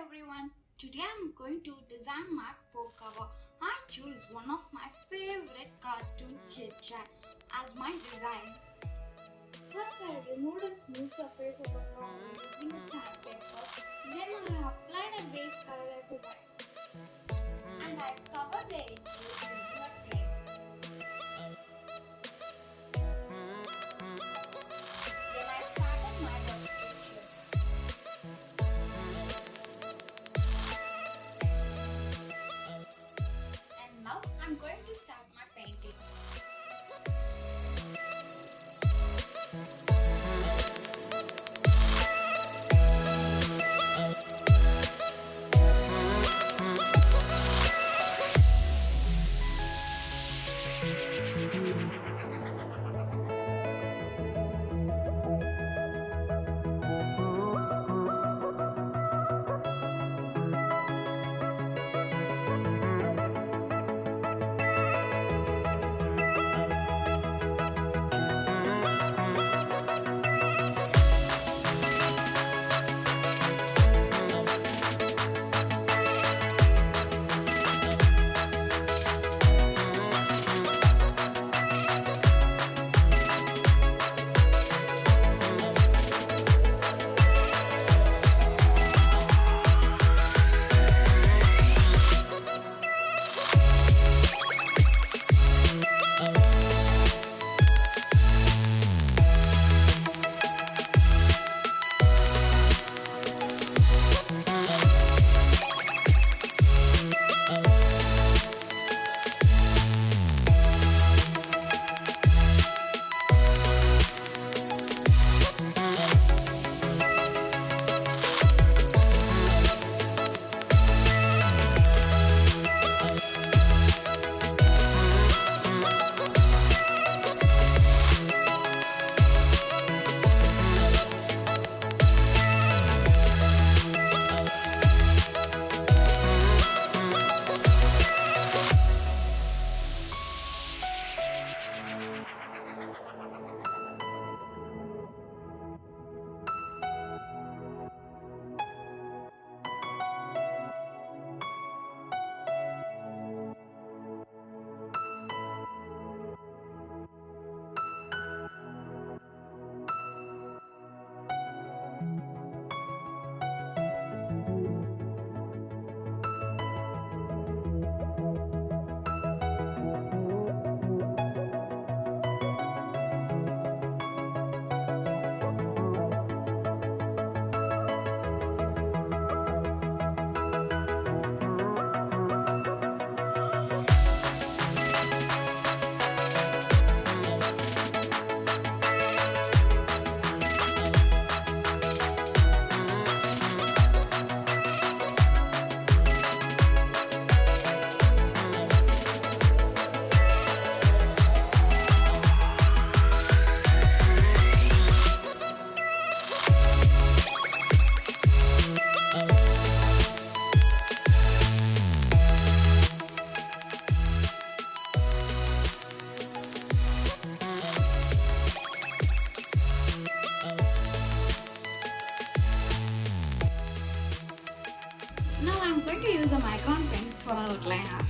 everyone, today I'm going to design my book cover. I choose one of my favorite cartoon Chit Chat as my design. First I removed a smooth surface over the cover using sandpaper. Then I applied a base color as a white. And I covered the edges using a tape. Then I started my rough sketches. And now I'm going to start my painting. Now I'm going to use a micron pen for outliner.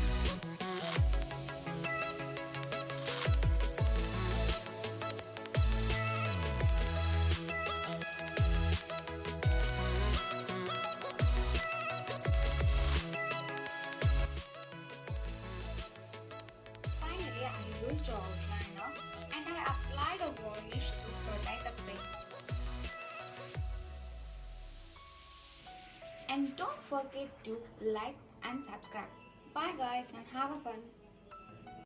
Finally, I used outliner and I applied a varnish to protect the pen. And don't forget to like and subscribe. Bye guys and have a fun.